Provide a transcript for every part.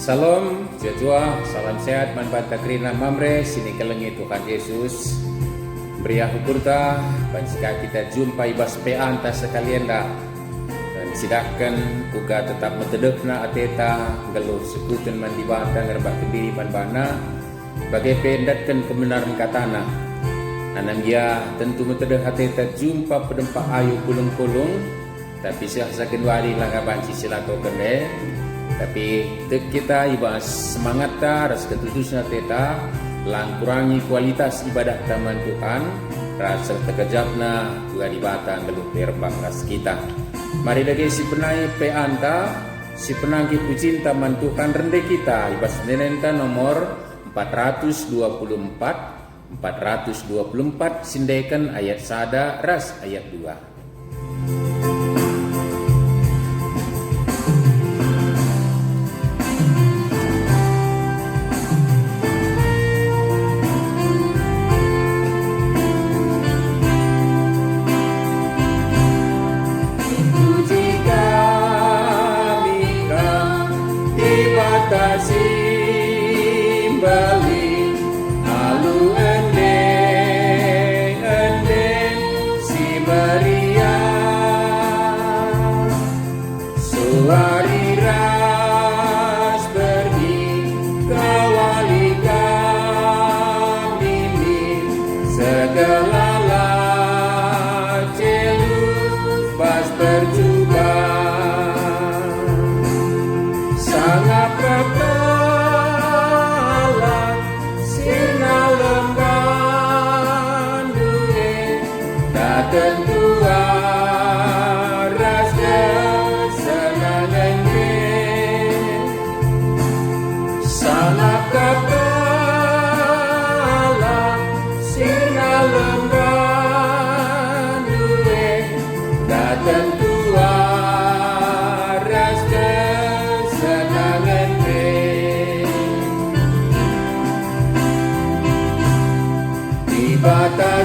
Salam, jajua, salam sehat, manfaat takrina mamre, sini kelengi Tuhan Yesus. Beriah hukurta, pancika kita jumpai bas peanta sekalian dah. Dan sidahkan kuga tetap metedekna ateta, geluh sekutan mandi bata, ngerbak kediri manbana, bagai pendatkan kebenaran katana. Anam dia tentu metedek ateta jumpa pedempak ayu kulung-kulung, tapi sihasakan wali langga banci silato kene. Tapi kita ibas semangat ta, ras ketutusna teta, lang kurangi kualitas ibadah taman Tuhan, ras terkejapna juga di batang geluh perbang ras kita. Mari lagi si penai pe anta, si penangki pucin taman Tuhan rende kita, ibas nenenta nomor 424, sindekan ayat sada ras ayat 2.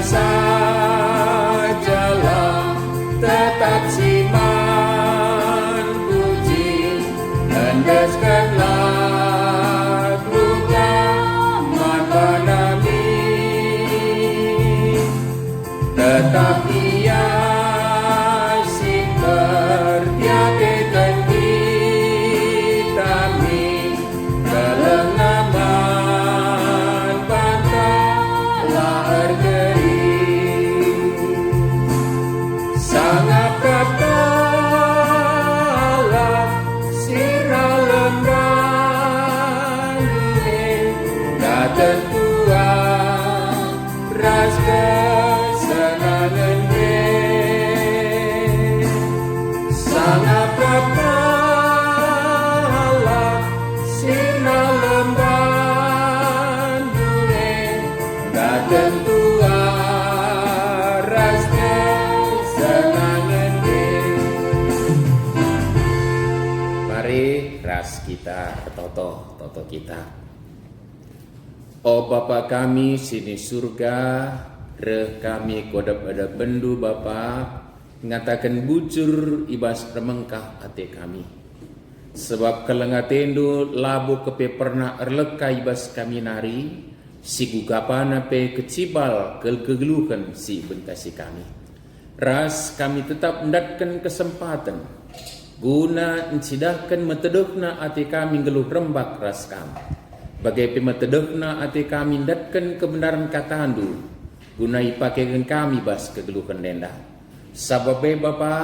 Sajalah tetap siman puji, hendaskanlah luka manami, tetap ia bertiadekan kita mi kelengaman bantala ergeri. Sangat katalah sirna lembah datang Tuhan ras kesenangan sangat katalah sirna lembah datang Tuhan ras kita toto kita. O Bapa kami sini surga, reh kami kodap ada bendu Bapa, ngatakan bujur ibas remengkah ate kami. Sebab kelengatendu labu kepe pernah erleka ibas kami nari, si gugapana pe kecibal kegeluhan si bentasi kami. Ras kami tetap mendatkan kesempatan guna encidahkan metedekna ati kami geluh rembak ras kami. Bagai pemetedekna ati kami datkan kebenaran katandu, guna ipakekan kami bas kegeluhan denda. Sababe Bapa,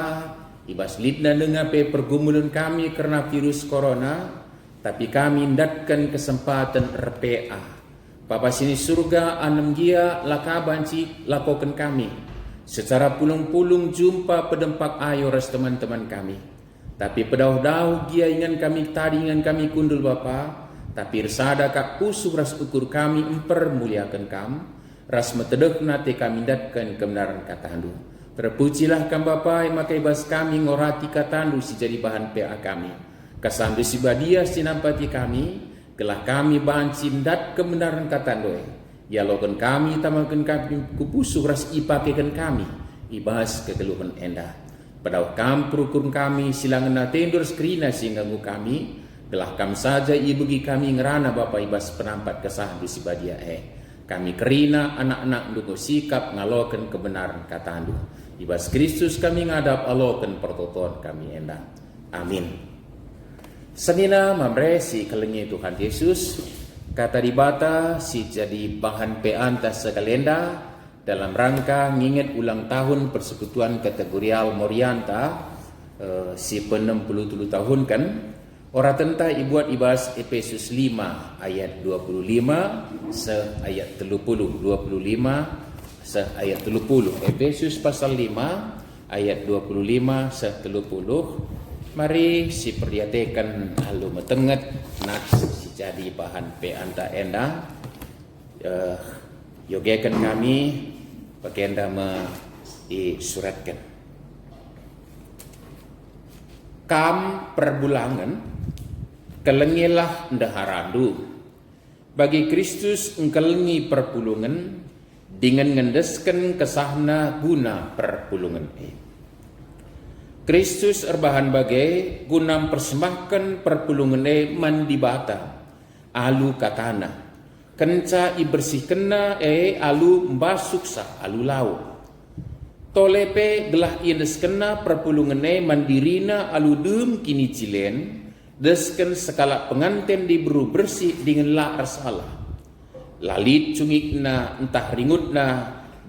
ibas lidna dengar pe pergumulan kami karena virus corona, tapi kami datkan kesempatan RPA. Bapa sini surga anem gia lakabanci lakokan kami. Secara pulung-pulung jumpa pedempak ayo ras teman-teman kami. Tapi pedauh-dauh dia ingan kami tadi ingan kami kundul Bapa, tapi resada kak pusuh ras ukur kami mempermuliakan kam, ras metedek nate kami datkan kebenaran katandu. Terpujilah kam Bapa yang makai bas kami ngorati katandu si jadi bahan PA kami. Kasambe si badia sinampati kami, kelah kami banci dat kebenaran katandu. Ya logan kami tamakan kami kupusuh ras ipakekan kami, ibas kekeluhan endah. Padahal kam perukur kami silangan na tendur skrina singgamu kami Gelah kam saja ibugi kami ngerana Bapa ibas penampat kesah di sibadia kami kerina anak-anak ndugo sikap ngaloken kebenaran katandu. Ibas Kristus kami ngadap aloken pertoton kami endah. Amin. Senina mamre si kelengi Tuhan Yesus kata dibata si jadi bahan peanta sekalenda dalam rangka nginget ulang tahun persekutuan kategorial Morianta si 60 tahun kan. Ora tenta ibuat ibas Efesus 5 ayat 25 se ayat 30 25 se ayat 30. Efesus pasal 5 ayat 25 se 30. Mari si perdiatekan halu metenget nak si jadi bahan peanta enda yogekan kami bagenda me disuratkan. Kam perbulangan kelengilah ndaharandu bagi Kristus engkelengi perpulungan dengan ngendesken kesahna guna perpulungan Kristus erbahan bagai guna persembahkan perpulungan mandibata alu katana kenca ibersihkena alu mbasuksa alu lau tolepe gelah indeskena perpulungan mandirina alu dem kini cilen desken sekala pengantin diberi bersih dengan la arsalah. Lalit cungikna entah ringutna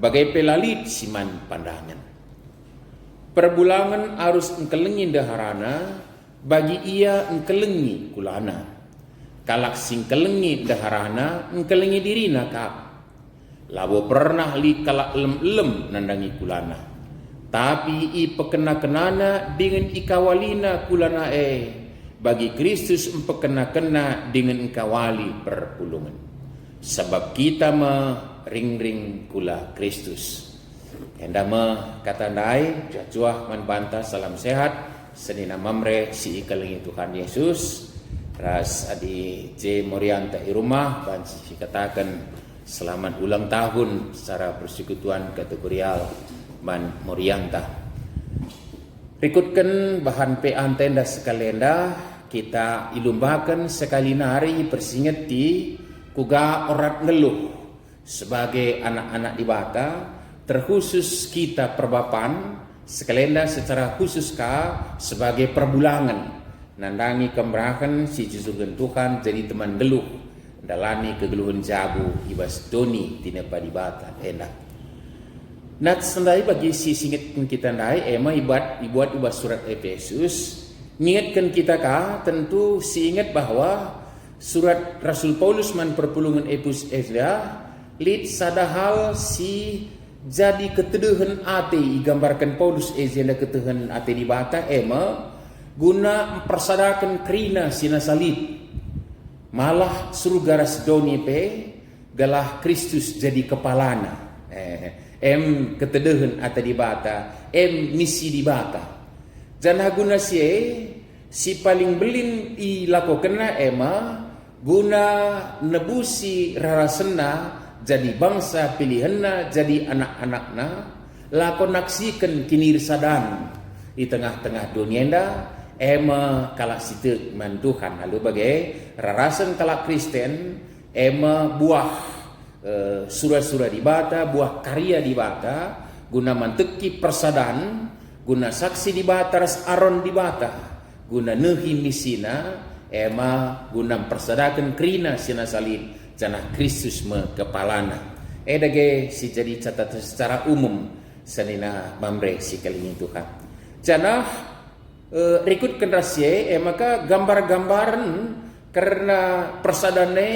bagai pelalit siman pandangan. Perbulangan arus engkelengi daharana bagi ia engkelengi kulana. Kalak sing kelengi daharana engkelengi dirina kap. Labo pernah li kalak lem-lem nandangi kulana. Tapi i pekena-kenana dengan ikawalina kulana bagi Kristus empekena-kena dengan kawali perpulungan. Sebab kita ring-ring kula Kristus. Enda kata ndai jajuah manbanta salam sehat senina mamre si ikalengi Tuhan Yesus. Ras adi J Morianta i rumah ban si katakan selamat ulang tahun secara persekutuan kategorial man Morianta. Rikutkan bahan peantenda sekalenda kita ilumbakan sekali nari persingeti kuga orat ngeluh sebagai anak-anak dibata terkhusus kita perbapan sekalenda secara khusus sebagai perbulangan nandangi kemerahan si jusugan Tuhan jadi teman geluh dalani kegeluhan jabu ibas doni tinepa dibata enak. Nat sendai bagi si singet kita ndai ibuat surat Efesus ngingatkan kita tentu si ingat bahwa surat Rasul Paulus man perpulungan Efesus lid sadahal si jadi keteduhan ate digambarkan Paulus ezenda keteduhan ate di bata guna mempersadakan krina sina salib malah surga rasdoni galah Kristus jadi kepalana keteduhan ate di bata misi di bata janah guna si paling belin ilakokena guna nebusi rarasena jadi bangsa pilihanna jadi anak-anakna lakon naksikan kinir sadan di tengah-tengah dunia kala situ man Tuhan lalu bagai rarasan kala Kristen buah surah-surah dibata buah karya dibata guna manteki persadan guna saksi dibata ras aron dibata guna nehi misina guna persadakan krina sina salib janah Kristus me kepalana dage si jadi catatan secara umum sanina mamre si kalingin Tuhan janah rikut kenrasye maka gambar-gambaran karena persadane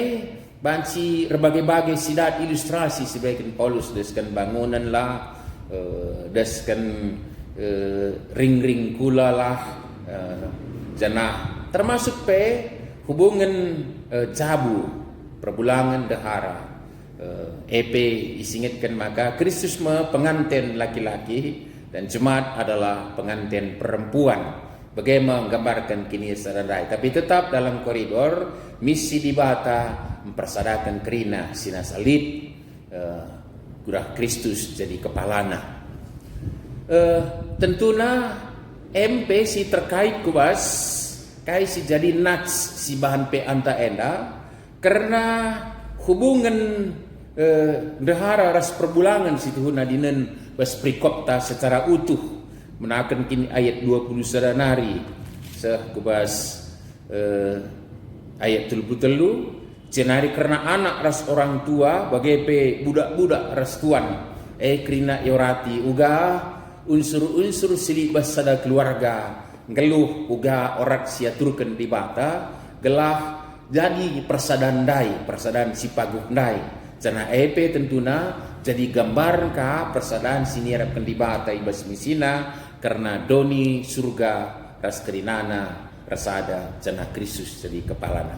banci berbagai-bagai sidat ilustrasi sebagai Paulus deskan bangunan lah deskan ring-ring kula lah janah termasuk hubungan jabu perbulangan dahara isingatkan maka Kristus pengantin laki-laki dan jemaat adalah pengantin perempuan bagaimana menggambarkan kini sadadai tapi tetap dalam koridor misi dibata mempersadakan krina sina salib gurah Kristus jadi kepalana tentuna MP si terkait kubas kai si jadi nats si bahan pe anta enda karena hubungan dahara ras perbulangan situ nadinen bas prikopta secara utuh menakan kini ayat 20 sadanari kubas ayat telu cenari karena anak ras orang tua bagai budak-budak ras tuan krina yorati uga unsur-unsur silibas sada keluarga geluh uga orak siaturkan di bata gelah jadi persadaan sipaguk ndai cana epe tentuna jadi gambar ka persadaan sinirapkan di bata ibas misina karena doni surga ras kerinana rasada cana Kristus jadi kepalana.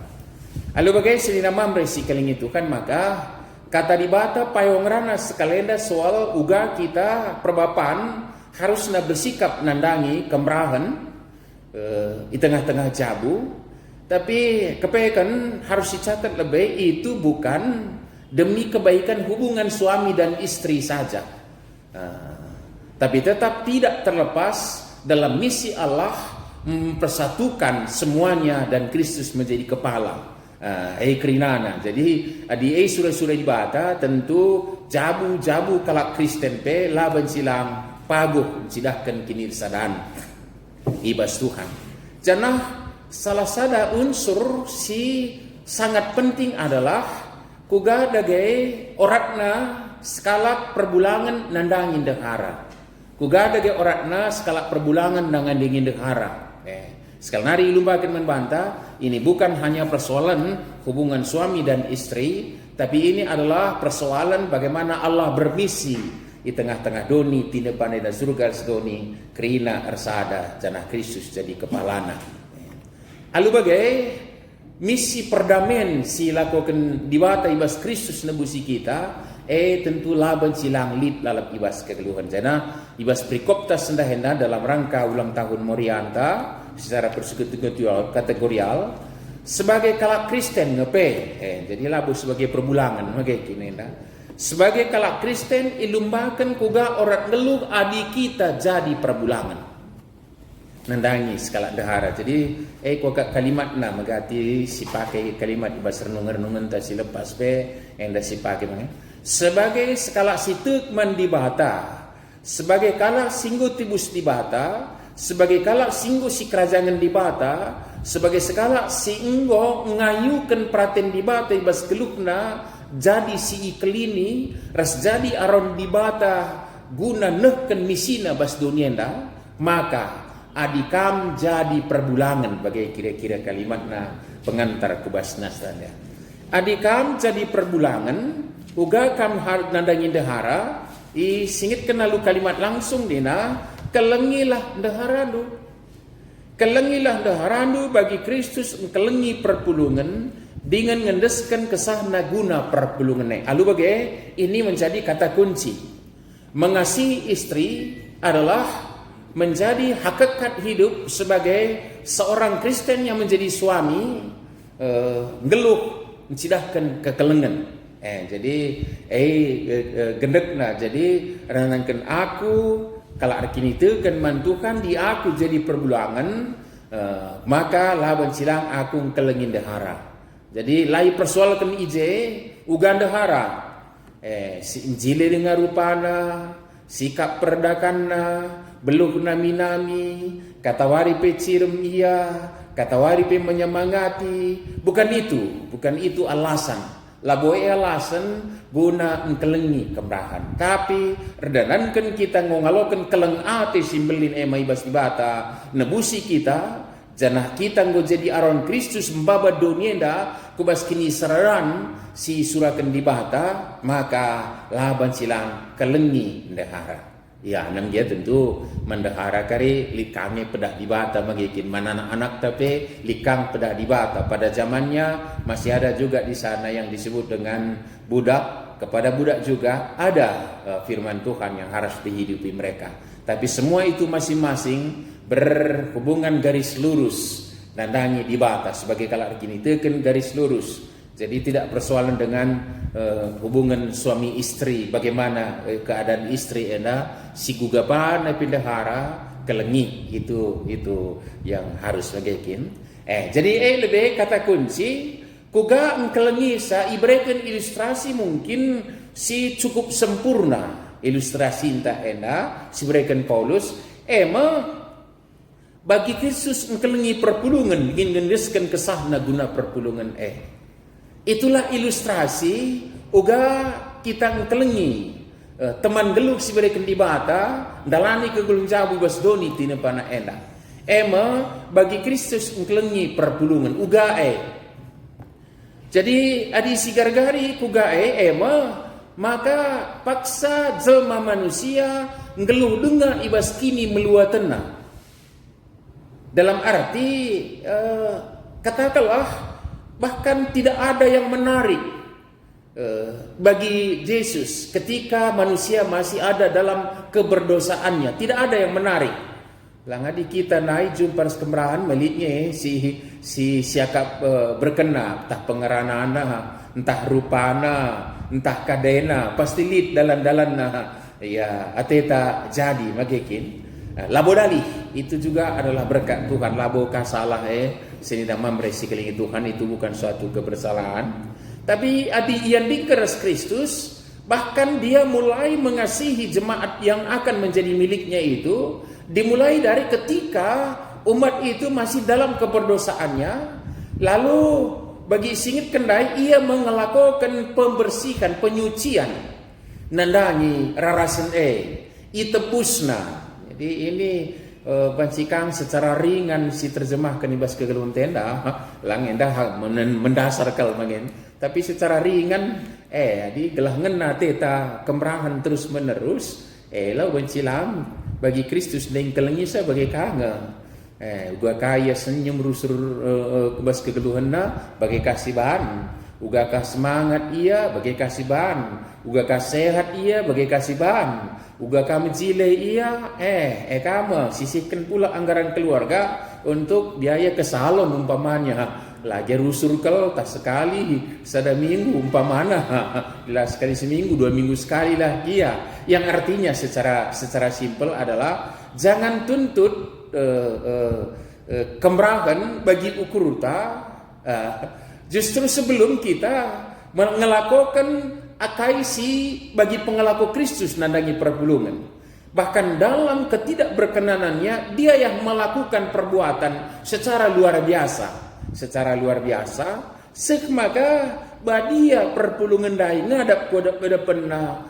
Lalu bagai selina mamresi kaling itu kan maka kata di bata payongrana sekalenda soal uga kita perbapan harusna bersikap nandangi kemerahan di tengah-tengah jabu, tapi kepekan harus dicatat lebih itu bukan demi kebaikan hubungan suami dan istri saja, tapi tetap tidak terlepas dalam misi Allah mempersatukan semuanya dan Kristus menjadi kepala. Kerinana. Jadi di surah-surah dibata tentu jabu kalak Kristen pe laban silang paguh sidahkan kini sadaan ibas Tuhan. Janah salah sada unsur si sangat penting adalah kuga dagai oratna skala perbulangan nandangin dehara. Kuga dagai oratna skala perbulangan nangan dingin dehara. Sekali nari lumbakan membantah, ini bukan hanya persoalan hubungan suami dan istri, tapi ini adalah persoalan bagaimana Allah bermisi di tengah-tengah doni tina pandai dan surga sedoni kerina arsada janah Kristus jadi kepalana. Lalu bagai misi perdamaian si lakukan dibata ibas Kristus nebusi kita tentu laban silang lip dalam ibas kegeluhan jana ibas prikopta sendahena dalam rangka ulang tahun Morianta secara kategorial sebagai kalak Kristen ngepe jadi labu sebagai perbulangan sebagai kalak Kristen ilumbakan kuga orang ngeluh adi kita jadi perbulangan nandangi skala dahara jadi kuga kalimat na magati si pakai kalimat ibas renungan ta si lepas pe enda si pakai sebagai skala situk man dibata sebagai kalak singgo tibus dibata sebagai kalak singgo si kerajaan di bata sebagai sekala singgo ngayukan praten di bata ibas gelukna jadi si iklini ras jadi aron di bata guna nehken misina bas dunienda maka adikam jadi perbulangan bagai kira-kira kalimatna pengantar kubas nasranya adikam jadi perbulangan uga kam nandangin dehara singit kenalu kalimat langsung dina kelengilah daharandu bagi Kristus kelengi perpulungan dengan ngendeskan kesahna guna perpulungan. Lalu bagai ini menjadi kata kunci. Mengasihi istri adalah menjadi hakikat hidup sebagai seorang Kristen yang menjadi suami geluh mencidahkan kekelengan. Jadi gendekna jadi renangkan aku kalau kini tekan mantukan di aku jadi perbulangan maka laban silang aku kelengin dahara. Jadi lai persoalkan ije ugan dahara si injile dengan rupana sikap perdakanna beluk nami katawari pe cirem iya katawari pe menyemangati bukan itu alasan laboe alasan guna engkelengi kemerahan tapi redanankan kita ngongalokan keleng ate simbelin emai bas dibata nebusi kita janah kita ngo jadi aron Kristus mbaba donienda kubas kini seraran si surakan dibata maka laban silang kelengi ndahara ya nang dia tentu mendahara kari likange pedah dibata magikin mana anak-anak tapi likang pedah dibata pada zamannya masih ada juga di sana yang disebut dengan budak kepada budak juga ada firman Tuhan yang harus dihidupi mereka tapi semua itu masing-masing berhubungan garis lurus nandangi dibata sebagai kalak kini teken garis lurus jadi tidak persoalan dengan hubungan suami istri bagaimana keadaan istri ena si gugapan pindahara kelengi itu yang harus bagikin Jadi lebih kata kunci kuga engkelengi sa iberikan ilustrasi mungkin si cukup sempurna ilustrasi entah si berikan Paulus bagi Kristus engkelengi perpulungan ingin ngendeskan kesahna guna perpulungan itulah ilustrasi uga kita engkelengi teman geluk si berikan di bata dalani kegulung jabu bas doni tina pana bagi Kristus engkelengi perpulungan uga jadi adi si gargari kuga maka paksa jelma manusia ngeluh dengar ibas kini meluatena dalam arti katakanlah bahkan tidak ada yang menarik bagi Yesus ketika manusia masih ada dalam keberdosaannya, tidak ada yang menarik. Langadi kita naik jumpa kemerahan melitnya si siakap berkenap entah pengeranana entah rupana entah kadena pasti lit dalan-dalan ya ateta jadi magekin labo dali itu juga adalah berkat Tuhan. Labo kasalah sini damam resi kelingi Tuhan itu bukan suatu kebersalahan. Tapi adi yang dikeras Kristus bahkan dia mulai mengasihi jemaat yang akan menjadi miliknya itu dimulai dari ketika umat itu masih dalam keberdosaannya. Lalu bagi singit kendai ia melakukan pembersihan penyucian nandangi rarasen itebusna. Jadi ini bancikan secara ringan si terjemahkan ibas kegelun tenda langendah mendasar kalmangen tapi secara ringan di gelah ngena teta kemerahan terus menerus lau bencilam bagi Kristus deng kelengi sebagai kangen uga kaya senyum rusur kebas kegeluhanna bagai kasiban uga ka semangat ia bagai kasiban uga ka sehat ia bagai kasiban uga kami jile iya kamu sisihkan pula anggaran keluarga untuk biaya ke salon umpamanya lagi rusur kalau tak sekali sada minggu umpamana bila sekali seminggu 2 minggu sekali lah iya yang artinya secara simpel adalah jangan tuntut kemerahan bagi ukuruta justru sebelum kita melakukan akaisi bagi pengelaku Kristus nandangi perpulungan. Bahkan dalam ketidakberkenanannya dia yang melakukan perbuatan secara luar biasa. Maka badia perpulungan dai ngadap pada pena.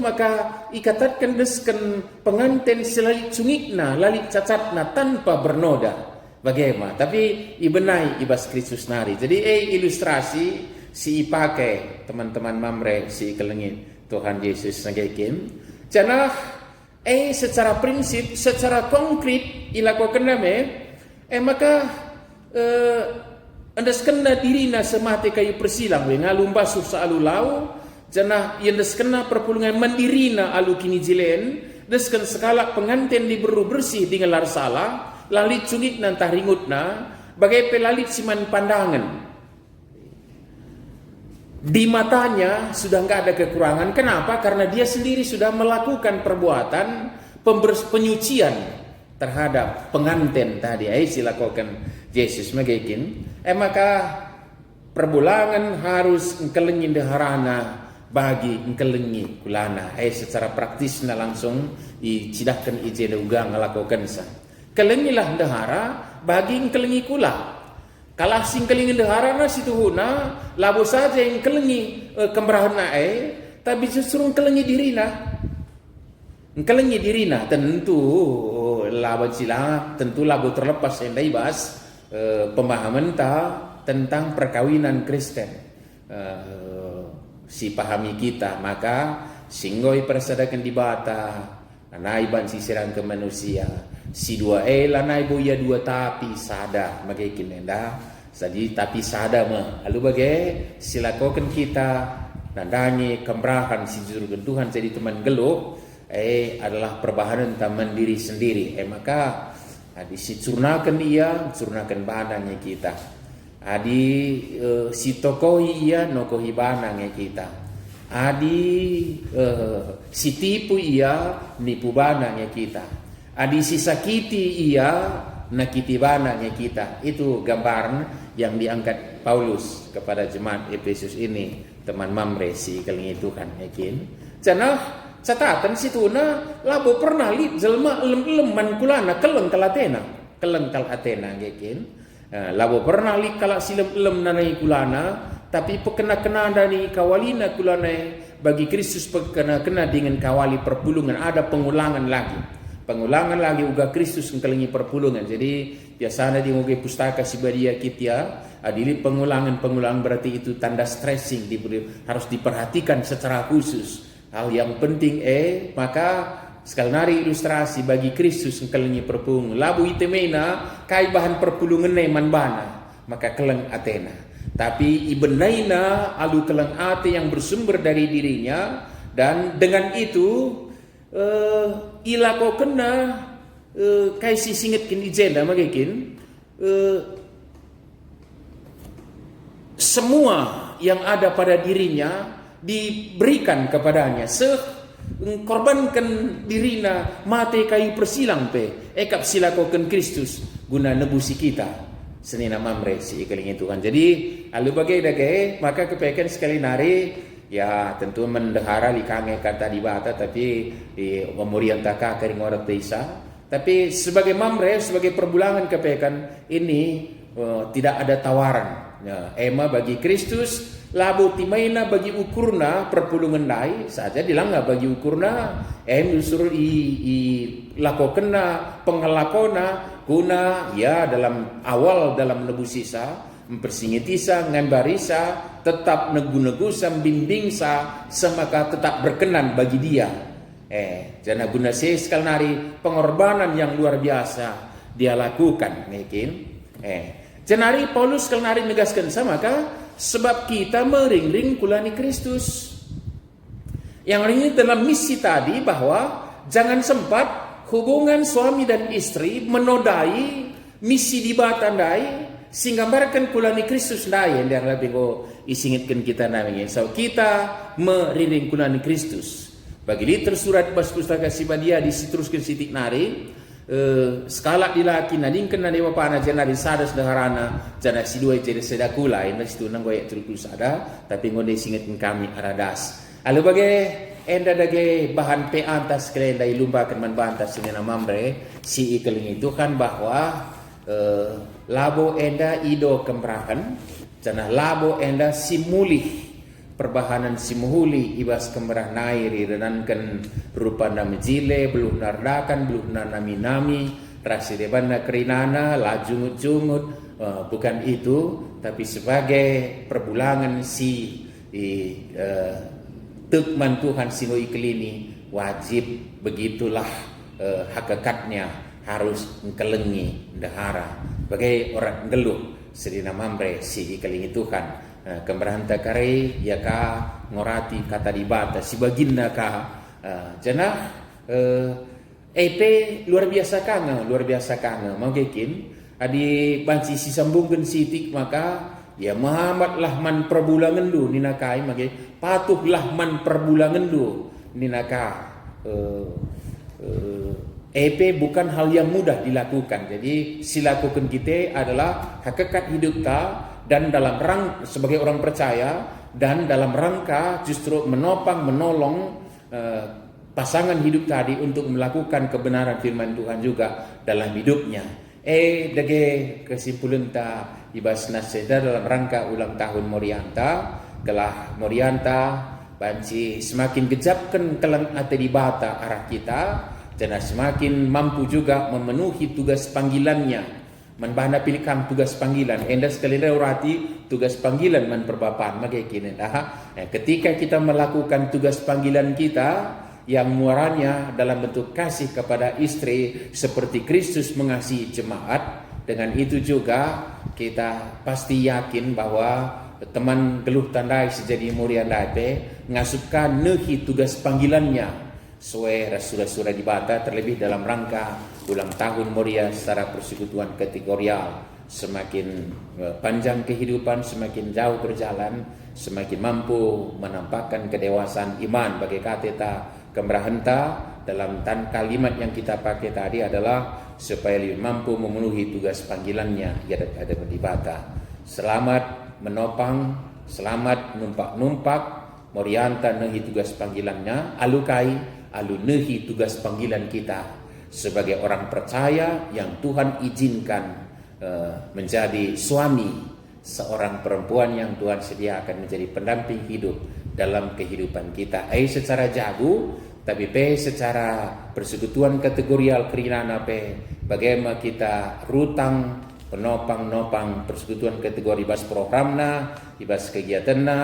Maka ikatatkan desken pengantin selalit sungikna lalit cacatna tanpa bernoda. Bagaimana? Tapi ibenai ibas Kristus nari. Jadi ilustrasi si pakai teman-teman mamre si kelengit Tuhan Yesus nagekin janah secara prinsip secara konkret ilakukan maka andas kena dirina semate kayu persilang ngalum basuh saalu lau janah yandas kena perpulungan mandirina alu kini jilen desken sekala pengantin diberu bersih dengan lar salah lalit cungit nantah ringutna bagai pelalit siman pandangan. Di matanya sudah nggak ada kekurangan. Kenapa? Karena dia sendiri sudah melakukan perbuatan penyucian terhadap pengantin tadi. Silakan Yesus megekin. Maka perbulangan harus engkelengi deharana bagi engkelengi kulana. Secara praktisnya langsung dicidahkan ije uga ngelakukan sa. Kelengilah dehara bagi engkelengi kula. Kalah sing kelingin deharana situhuna labo saja yang kelengi kemerahan tapi justru kelengi dirina tentu labo sila tentu labo terlepas yang daibas pemahaman tentang perkawinan Kristen si pahami kita maka singgoi persadakan di bata anaiban sisiran ke manusia si dua lanai boya dua tapi sada magekin enda jadi tapi sada lalu bagai silakokan kita nandangi kemerahan si juru Tuhan jadi teman geluh adalah perbahanan taman diri sendiri maka disicurnakan ia curnakan banangnya kita si tokoi ia nokohi banangnya kita si tipu ia nipu banangnya kita adi sisakiti ia nakitibana nya kita. Itu gambaran yang diangkat Paulus kepada jemaat Efesus ini, teman Mamre si keling itu kan yakin. Cenah catatan situna labo pernah li jelma lem man kulana keleng kal Athena yakin. Labo pernah li kala silem nanai kulana, tapi pekena-kena dari kawalina kulana bagi Kristus pekena-kena dengan kawali perpulungan, ada pengulangan lagi uga Kristus ngkelengi perpulungan. Jadi biasanya di ngoge pustaka sibadia kitia adili pengulangan berarti itu tanda stressing, harus diperhatikan secara khusus. Hal yang penting maka sekali nari ilustrasi bagi Kristus ngkelengi perpulungan. Labu itemena kai bahan perpulungan man bana, maka keleng Athena. Tapi ibenaina alu keleng ate yang bersumber dari dirinya, dan dengan itu ilako kena kai si singitkin ijenda magikin semua yang ada pada dirinya diberikan kepadanya, korbankan dirina mate kayu persilang ekap silakoken Kristus guna nebusi kita senina Mamre si ikeling itu kan. Jadi alu bagai maka kepekan sekali nari ya tentu mendahara li kange kata di bata, tapi di memorientaka kering orang teisa. Tapi sebagai Mamre, sebagai perbulangan kepekan ini tidak ada tawaran. Ya, ema bagi Kristus, labu timaina bagi ukurna perpulungan dai saja dilangga bagi ukurna unsur i lakokena pengelakona guna ya dalam awal dalam nebusisa mempersingitisa ngambarisa tetap negu-negusa bimbingsa semaka tetap berkenan bagi dia. Jana guna sekal nari pengorbanan yang luar biasa dia lakukan mungkin. Jenari Paulus sekal nari negaskan maka sebab kita mering-ring kulani Kristus. Yang ini dalam misi tadi bahwa jangan sempat hubungan suami dan istri menodai misi di batandai sehingga mereka kulani Kristus dai yang lebih go isingitkan kita namanya. So kita mering kulani Kristus. Bagi liter surat bas pustaka sibadia diteruskan sitik nari skala dilaki nadingken na dewa pana jana di sada sedaharana jana si dua jadi sedakula ina situ nang goyak tulus ada tapi ngode singetin kami aradas alu bagai enda dage bahan pe antas kelenda ilumbakan man bantas sinena Mamre si ikeling itu kan bahwa labo enda ido kemerahan jana labo enda simulih perbahanan simuhuli ibas kemerah nairi renankan rupa nami jile beluh nardakan beluh nami rasi debana kerinana lajungut-jungut bukan itu, tapi sebagai perbulangan si tekman Tuhan sino ikelini wajib begitulah hakikatnya harus mengkelengi dahara bagai orang geluh sedina Mamre si ikelingi Tuhan kemberanta kare ya ka ngorati kata dibata si baginda ka jana EP luar biasa kangen mau gekin adi banci si sambungkan sitik maka ya Muhammad lahman perbulangan du ninakai mage patuh lahman perbulangan du ninaka EP bukan hal yang mudah dilakukan. Jadi silakukan kita adalah hakikat hidup ta dan dalam rangka sebagai orang percaya dan dalam rangka justru menopang menolong pasangan hidup tadi untuk melakukan kebenaran firman Tuhan juga dalam hidupnya. Dage kesimpulan ta ibas naseda dalam rangka ulang tahun Morianta kelah Morianta banci semakin gejapkan kelang ate di bata arah kita dan semakin mampu juga memenuhi tugas panggilannya. Manbahna pilikang tugas panggilan enda sekali rati tugas panggilan man perbapaan magaikin ketika kita melakukan tugas panggilan kita yang muaranya dalam bentuk kasih kepada istri seperti Kristus mengasihi jemaat, dengan itu juga kita pasti yakin bahwa teman geluh tandai sejadi muria dape ngasupkan nehi tugas panggilannya sesuai rasul-rasul di bata terlebih dalam rangka ulang tahun Moria secara persekutuan kategorial. Semakin panjang kehidupan, semakin jauh berjalan, semakin mampu menampakkan kedewasaan iman bagi kateta kemrahenta dalam kalimat yang kita pakai tadi adalah supaya lebih mampu memenuhi tugas panggilannya di hadapan Dibata. Selamat menopang, selamat numpak-numpak, morianta nehi tugas panggilannya, alukai, alu nehi tugas panggilan kita sebagai orang percaya yang Tuhan izinkan menjadi suami seorang perempuan yang Tuhan sediakan menjadi pendamping hidup dalam kehidupan kita. Secara jago, tapi secara persekutuan kategorial kerinana bagaimana kita rutang penopang persekutuan kategori ibas programna, ibas kegiatanna,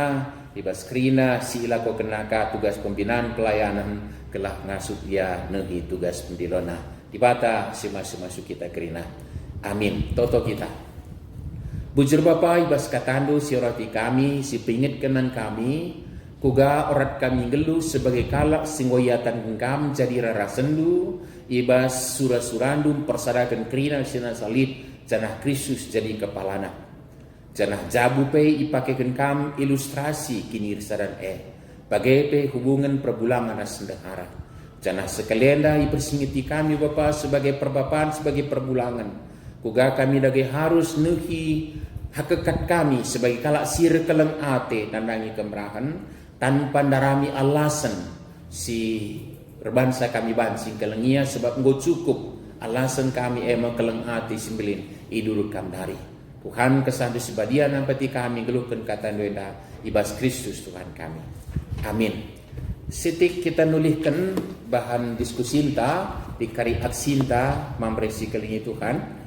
ibas krina sila ko kenaka tugas pembinaan pelayanan kelah ngasut ya nehi tugas pendilona Dibata masuk kita krina. Amin. Toto kita. Bujur Bapa ibas katando si orati kami, si pingit kenan kami, kuga orat kami gelu sebagai kalak singgoyatan engkam jadi rara sendu, ibas surandum persadakan krina sina salib, janah Kristus jadi kepalana. Janah jabu ipakekan kam ilustrasi kini irsadan bagai hubungan perbulangan asendahara. Janah sekalian dah ipersingiti kami Bapa sebagai perbapaan, sebagai perbulangan. Kuga kami dagi harus nehi hakikat kami sebagai kalak sir keleng ate nandangi kemerahan tanpa darami alasan si berbangsa kami bansing kelengia sebab engkau cukup alasan kami emang keleng ate sembilin idurukam dari Tuhan kesandu sebadian nampati kami geluhkan kata doa ibas Kristus Tuhan kami. Amin. Setik kita nulihkan bahan diskusi di kari aksinta mamresi kelingi Tuhan.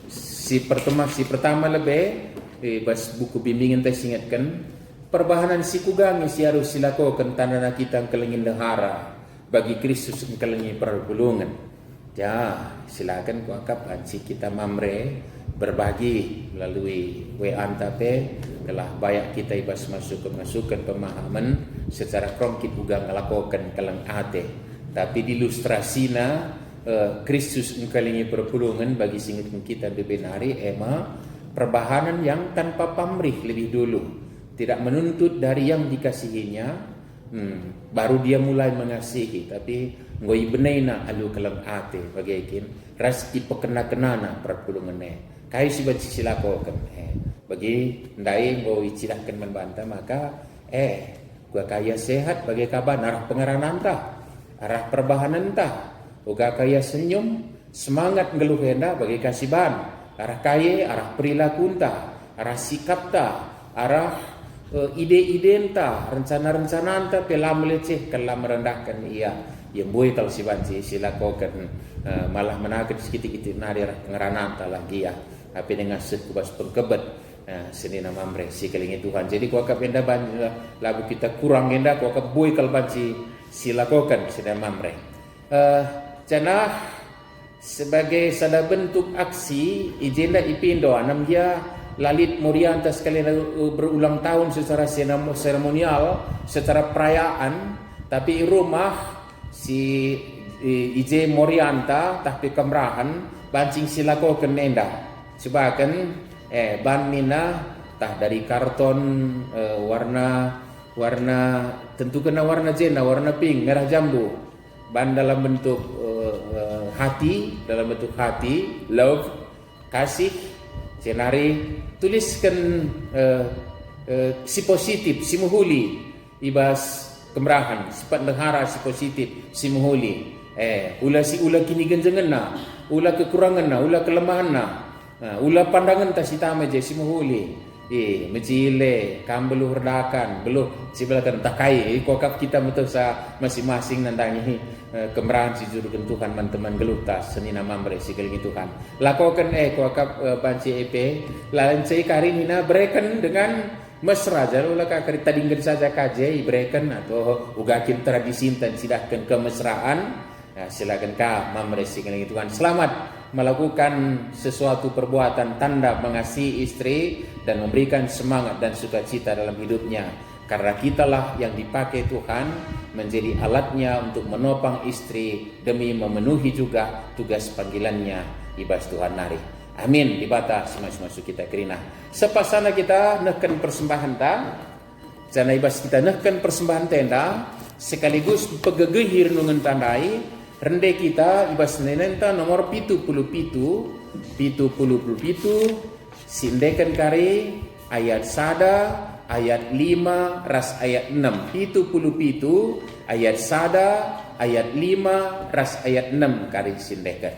Si pertama lebih bas buku bimbingan teh singatkan perbahanan si kugang si harus silakokan tanda kita kelengin dahara bagi Kristus kelengi pergulungan. Ya silakan kuakapan si kita mamre berbagi melalui WA tape telah banyak kita ibas masukan pemahaman secara konkret ugang ngelakokan keleng ate tapi diilustrasina Kristus engkalingi perpulungan bagi singat kita bebenari perbahanan yang tanpa pamrih lebih dulu tidak menuntut dari yang dikasihinya baru dia mulai mengasihi tapi ngoi benaina alu keleng ate bagaikin raski pekena-kenana perpulungannya kai sibat silakokan bagi ndai ngoi cilahkan membantah maka gua kaya sehat bagai kabar arah pengaranan arah perbahanan uga kaya senyum semangat ngeluh henda bagi kasiban arah kaya arah perilaku arah sikap arah ide-ide rencana-rencana pelam meleceh kelam merendahkan ia yang boleh tal si banci silakokan malah menaget sedikit-sedikit nadi arah pengaranan lagi ya tapi dengan sekubas pengkebet senina mamre si kelingi Tuhan jadi kuakap enda lagu kita kurang enda kuakap boleh kal banci silakokan senina mamre Janah sebagai sada bentuk aksi ijenda ipindo anam dia lalit morianta sekalian berulang tahun secara seremonial secara perayaan tapi rumah si ije morianta tapi kemerahan bancing silako kenenda sebakan ban mina tah dari karton warna tentu kena warna jena warna pink merah jambu ban dalam bentuk hati, love, kasih, senari tuliskan si positif, si muhuli, ibas kemerahan, sifat lehara si positif, si muhuli. Ula kini genjengan ula kekurangan ula kelemahan ula pandangan si tama je si muhuli. Mecile kam belum redakan belum sibelakan takai kokap kita betul sa masing-masing nandangi kemerahan si juru Tuhan teman-teman gelutas senina mamre si kelingi Tuhan lakokan kokap banci lain saya karinina berikan dengan mesra jar ulah kakari tadinggan saja kaje berikan atau ugakin tradisi dan sidahkan kemesraan silakan ka mamre si kelingi Tuhan selamat melakukan sesuatu perbuatan tanda mengasihi istri dan memberikan semangat dan sukacita dalam hidupnya karena kitalah yang dipakai Tuhan menjadi alatnya untuk menopang istri demi memenuhi juga tugas panggilannya ibas Tuhan nari amin dibata masuk kita kerina sepasana kita neken persembahan jana ibas kita neken persembahan tenda sekaligus pegegehir nungan tandai rende kita ibas nenenta nomor pitu puluh pitu sindekan kare ayat sada ayat 5 ras ayat 6 pitu puluh pitu ayat sada ayat 5 ras ayat 6 kare sindekan.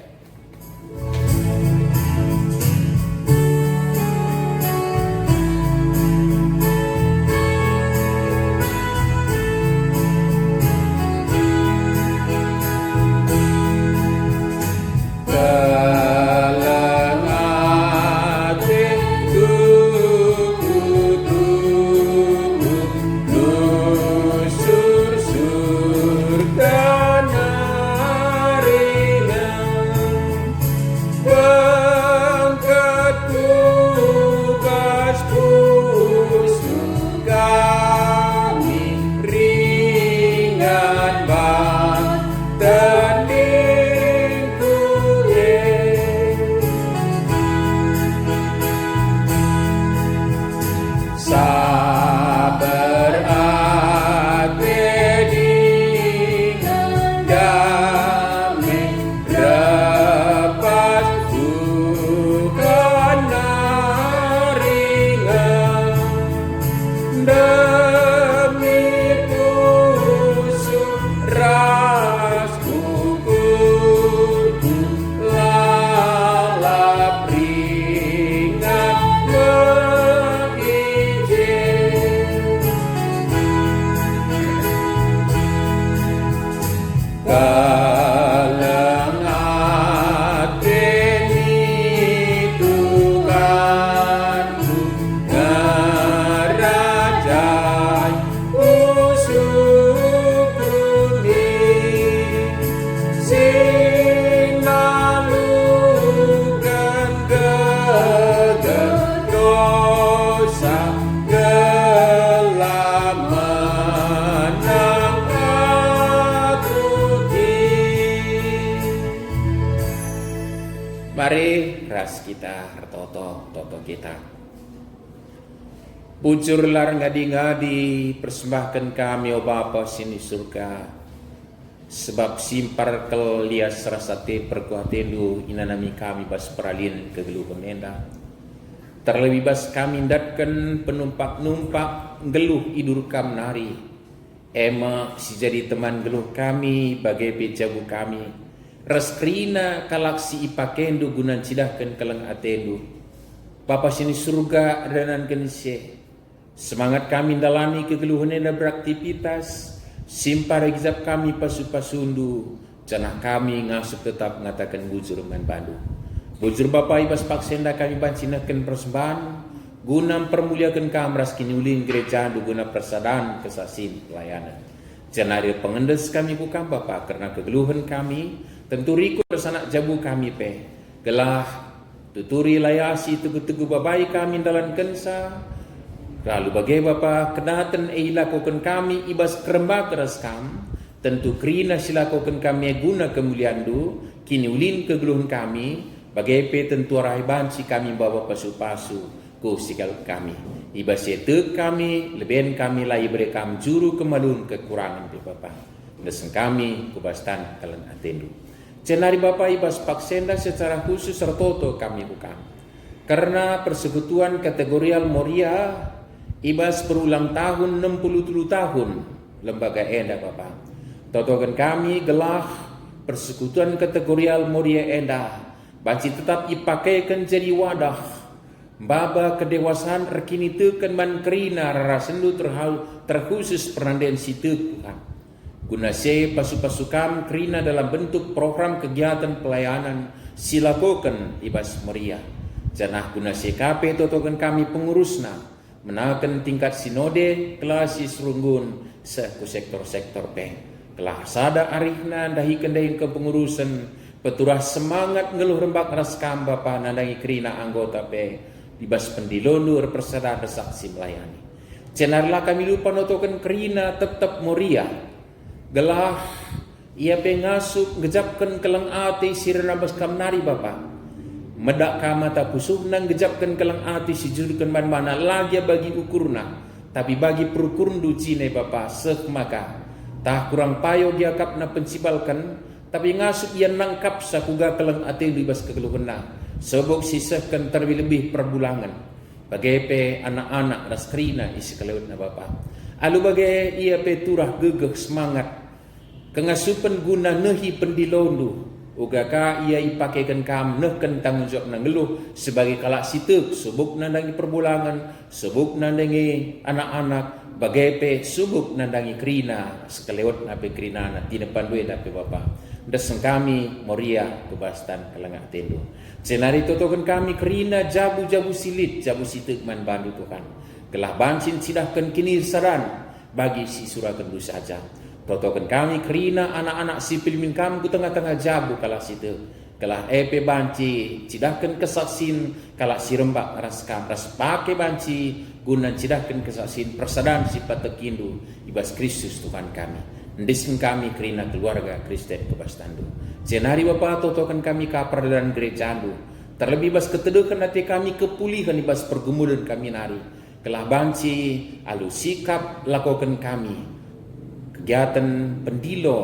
Mari ras kita toto kita. Bujur lar ngadi-ngadi persembahkan kami o Bapa sini surga. Sebab simpar kel lias rasate perkuatendu inanami kami bas peralin ke gelu pemenda. Terlebih bas kami datkan penumpak-numpak geluh idur kam nari. Ema si jadi teman geluh kami bagai pejabu kami. Raskrina kalaksi ipakendu gunan cidahkan keleng atendu. Bapa sini surga danan kenise. Semangat kami dalani kegeluhan dan beraktivitas. Simpar gizap kami pasu-pasundu. Canah kami ngasup tetap mengatakan bujur man bandu. Bujur Bapa ibas paksenda kami bancinakan persembahan. Guna permuliakan kamras kini ulin gereja guna persadaan kesasin pelayanan. Janari pengendes kami bukan Bapa karena kegeluhan kami. Tentu riku sanak jabu kami pe. Gelah tuturi layasi tugu-tugu babai kami dalam kensa. Lalu bagai Bapa kedatan ilakokan kami ibas keremba keras kam. Tentu krina silakokan kami guna kemuliaan du. Kini ulin kegeluhan kami. Bagai pe tentu arai banci kami bawa pasu-pasu. Ku sikal kami. Ibas itu kami leben kami lai berekam juru kemalun kekurangan pe Bapa. Lesen kami kubastan kalian atendu. Cenari Bapa ibas paksenda secara khusus sertoto kami bukan. Karena persekutuan kategorial Moria ibas berulang tahun 67 tahun lembaga enda Bapa. Totokan kami gelah persekutuan kategorial Moria enda. Banci tetap ipakaikan jadi wadah. Baba kedewasaan rekini teken man kerina rarasendu terkhusus pernandian situ Tuhan. Guna se pasu-pasukan kerina dalam bentuk program kegiatan pelayanan silakokan ibas Moria. Janah guna se KP totokan kami pengurusna menakan tingkat sinode kelasi serunggun seku sektor-sektor pe. Kelah sada arihna dahikan kepengurusan peturah semangat ngeluh rembak raskam Bapa nandangi kerina anggota pe ibas pendilonur persada saksi melayani. Cenarlah kami lupa notokan kerina tetap Moria. Gelah ia pengasuk ngejapkan keleng ati sirna bas kamnari Bapa. Medak kama tapusuh nang ngejapkan keleng ati sijurkan man mana lagi bagi ukurna. Tapi bagi perukurun ducine Bapa sek maka Tah kurang payo dia kap na pensibalkan, tapi ngasup ia nangkap sakuga kelang ate libas kekeluhena. Sebab sisahkan terlebih lebih perbulangan. Bagai anak-anak raskrina isi kelewat na bapa. Alu bagai ia pe turah gegeh semangat. Kengasupan guna nehi pendilondu. Ugaka ia ipakaikan kam nehkan tanggung jawab na ngeluh sebagai kalak sitek. Sebuk nandangi perbulangan, sebuk nandangi anak-anak. Bagai pe subuk nandangi krina sekelewat nape krina na tinepan duit nape bapa deseng kami moria kebastan kelengah tendo senari totokan kami krina jabu silit jabu sitek man bandu Tuhan kelah bancin sidahkan kini saran bagi si surakan du saja totokan kami krina anak-anak sipil min kamu tengah-tengah jabu kalah sitek kalah epe banci cidahkan kesaksin kalah si rembak ras pakai banci guna cidahkan kesaksin persadaan sifat tekindu ibas Kristus Tuhan kami ndisen kami kerina keluarga Kristen kebastandu senari bapa totokan kami kapar dan gereja andu terlebih bas ketedukan hati kami kepulihan ibas pergumulan kami nari kelah banci alu sikap lakukan kami kegiatan pendilo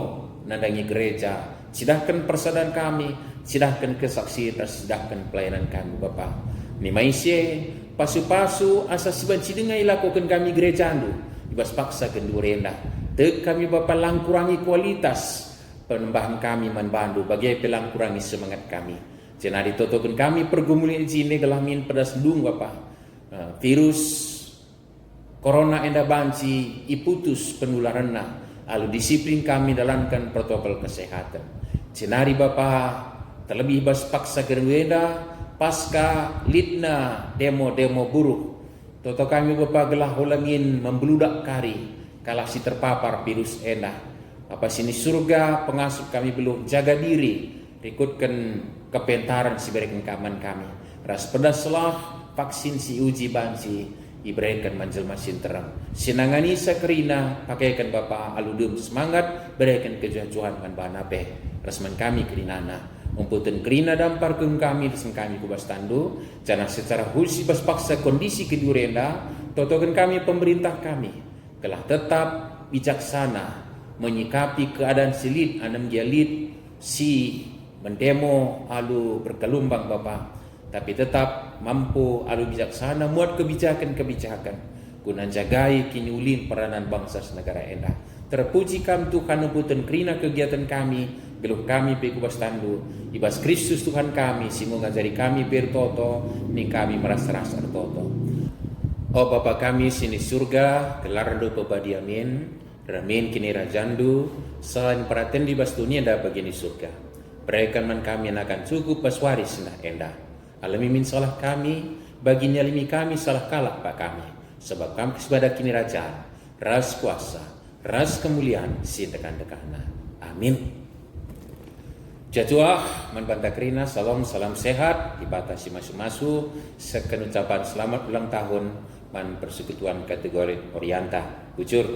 nandangi gereja sidahkan persadaan kami sidahkan kesaksian sidahkan pelayanan kami Bapa ni maisye pasu-pasu asa sibanci dengai lakukan kami gereja andu ibas paksa kendu rendah tek kami Bapa lang kurangi kualitas penembahan kami manbandu bagi pelang kurangi semangat kami jenari totokan kami pergumulan jine gelamin pedas dung Bapa virus corona enda banci iputus penularanna alu disiplin kami dalamkan protokol kesehatan jenari Bapa terlebih bas paksa gerwenda pasca litna demo buruk toto kami Bapa gelah holangin membeludak kari kalah si terpapar virus enak apa sini surga pengasuh kami belum jaga diri ikutkan kepentaran si berikan kaman kami ras pedaslah vaksin si uji bansi iberikan manjel masin terang sinangani sakrina pakaikan Bapa aludum semangat berikan kejajuan man banape rasman kami kerinana umputan kerina dampar kami deseng kami kubas tandu jangan secara khusus bas paksa kondisi kedurenda totokan kami pemerintah kami telah tetap bijaksana menyikapi keadaan silit anam jalit si mendemo alu berkelumbang Bapa tapi tetap mampu alu bijaksana muat kebijakan guna jagai kini ulin peranan bangsa senegara endah terpuji kami Tuhan umputan kerina kegiatan kami geluh kami pekubas tandu ibas Kristus Tuhan kami simo ngajari kami bertoto ni kami merasa-rasa toto oh Bapa kami sini surga kelar do pebadi amin ramin kini rajandu selain peraten di bas dunia da bagian di surga berikan man kami akan cukup bas waris nah endah alami min salah kami bagi nyalimi kami salah kalah Pak kami sebab kami sebadak kini raja ras kuasa ras kemuliaan sintekan-dekana amin. Jatuah manbanta kerina salam sehat dibatasi masu-masu sekan ucapan selamat ulang tahun man persekutuan kategori Orienta bujur